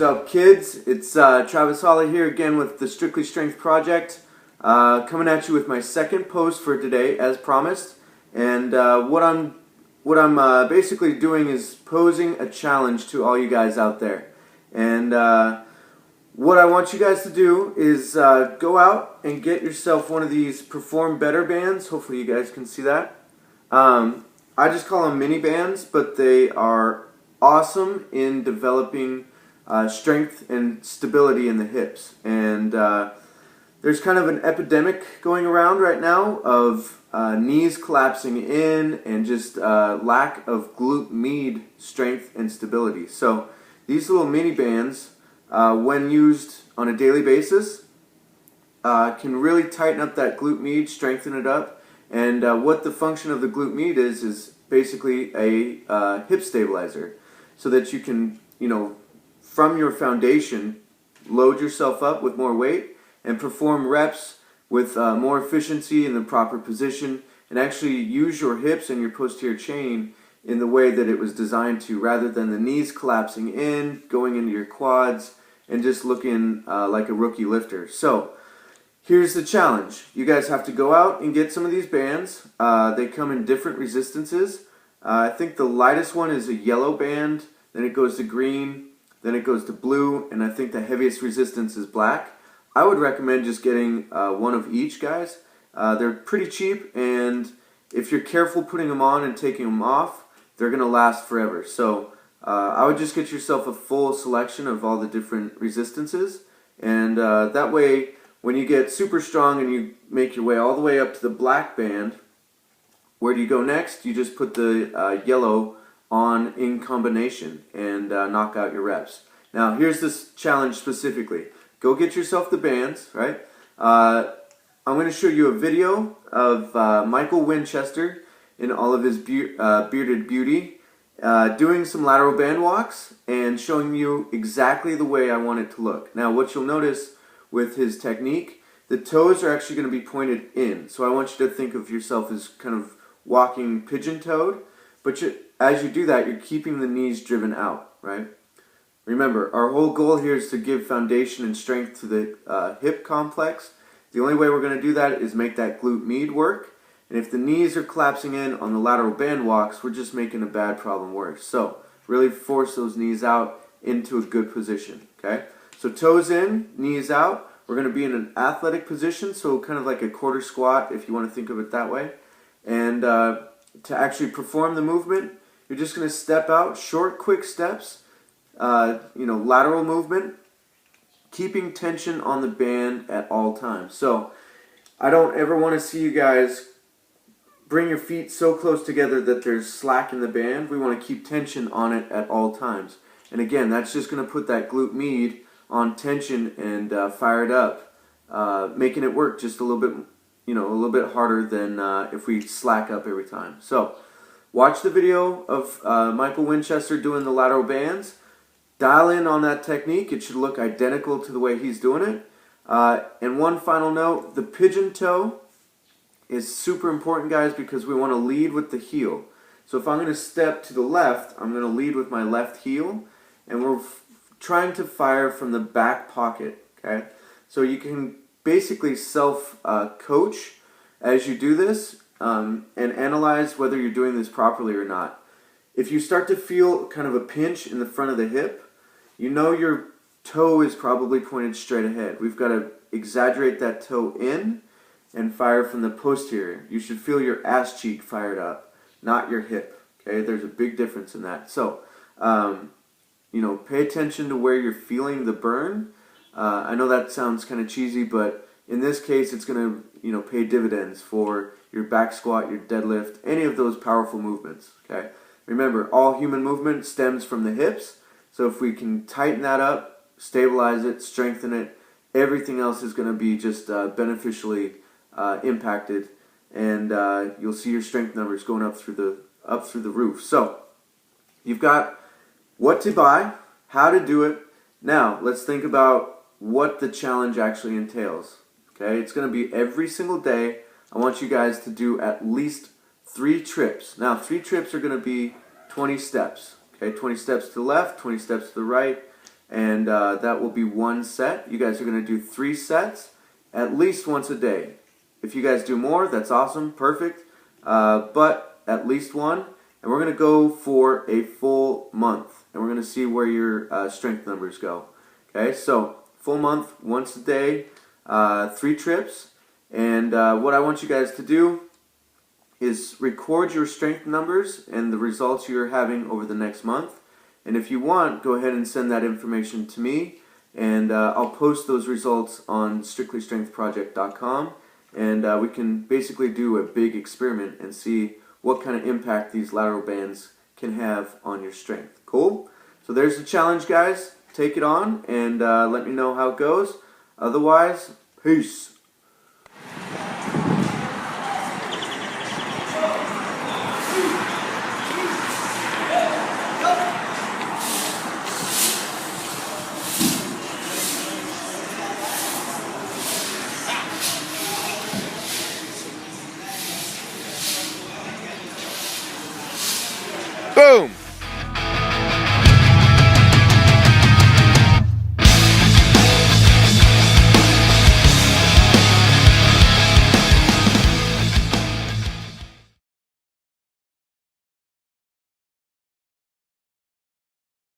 up, kids? It's Travis Holley here again with the Strictly Strength Project, coming at you with my second post for today, as promised. And what I'm basically doing is posing a challenge to all you guys out there. And what I want you guys to do is go out and get yourself one of these Perform Better bands. Hopefully you guys can see that. I just call them mini bands, but they are awesome in developing strength and stability in the hips. And there's kind of an epidemic going around right now of knees collapsing in and just lack of glute med strength and stability. So these little mini bands, when used on a daily basis, can really tighten up that glute med, strengthen it up. And what the function of the glute med is basically a hip stabilizer, so that you can, from your foundation, load yourself up with more weight and perform reps with more efficiency in the proper position, and actually use your hips and your posterior chain in the way that it was designed to, rather than the knees collapsing in, going into your quads, and just looking like a rookie lifter. So here's the challenge. You guys have to go out and get some of these bands. They come in different resistances. I think the lightest one is a yellow band, then it goes to green, then it goes to blue, and I think the heaviest resistance is black. I would recommend just getting one of each, guys. They're pretty cheap, and if you're careful putting them on and taking them off, they're going to last forever. So I would just get yourself a full selection of all the different resistances, and that way, when you get super strong and you make your way all the way up to the black band, where do you go next? You just put the yellow on in combination and knock out your reps. Now here's this challenge specifically. Go get yourself the bands, right? I'm going to show you a video of Michael Winchester in all of his bearded beauty doing some lateral band walks and showing you exactly the way I want it to look. Now what you'll notice with his technique, the toes are actually going to be pointed in. So I want you to think of yourself as kind of walking pigeon-toed, but as you do that, you're keeping the knees driven out, right? Remember, our whole goal here is to give foundation and strength to the hip complex. The only way we're going to do that is make that glute med work. And if the knees are collapsing in on the lateral band walks, we're just making a bad problem worse. So really force those knees out into a good position, okay? So toes in, knees out. We're going to be in an athletic position, so kind of like a quarter squat if you want to think of it that way. And to actually perform the movement, you're just going to step out, short, quick steps, lateral movement, keeping tension on the band at all times. So I don't ever want to see you guys bring your feet so close together that there's slack in the band. We want to keep tension on it at all times. And again, that's just going to put that glute med on tension and fire it up, making it work just a little bit harder than if we slack up every time. So watch the video of Michael Winchester doing the lateral bands. Dial in on that technique. It should look identical to the way he's doing it. And one final note, the pigeon toe is super important, guys, because we want to lead with the heel. So if I'm going to step to the left, I'm going to lead with my left heel, and we're trying to fire from the back pocket, okay? So you can basically self-coach as you do this and analyze whether you're doing this properly or not. If you start to feel kind of a pinch in the front of the hip, you know your toe is probably pointed straight ahead. We've got to exaggerate that toe in and fire from the posterior. You should feel your ass cheek fired up, not your hip, okay? There's a big difference in that. So, pay attention to where you're feeling the burn. I know that sounds kind of cheesy, but in this case, it's going to, pay dividends for your back squat, your deadlift, any of those powerful movements, okay? Remember, all human movement stems from the hips, so if we can tighten that up, stabilize it, strengthen it, everything else is going to be just beneficially impacted, and you'll see your strength numbers going up through the roof. So, you've got what to buy, how to do it. Now, let's think about what the challenge actually entails. Okay, it's going to be every single day. I want you guys to do at least 3 trips. Now, 3 trips are going to be 20 steps. Okay, 20 steps to the left, 20 steps to the right, and that will be one set. You guys are going to do 3 sets at least once a day. If you guys do more, that's awesome, perfect, but at least one. And we're going to go for a full month, and we're going to see where your strength numbers go. Okay, so full month, once a day, 3 trips. And what I want you guys to do is record your strength numbers and the results you're having over the next month. And if you want, go ahead and send that information to me, and I'll post those results on strictlystrengthproject.com, and we can basically do a big experiment and see what kind of impact these lateral bands can have on your strength. Cool? So there's the challenge, guys. Take it on and let me know how it goes. Otherwise, peace. Boom!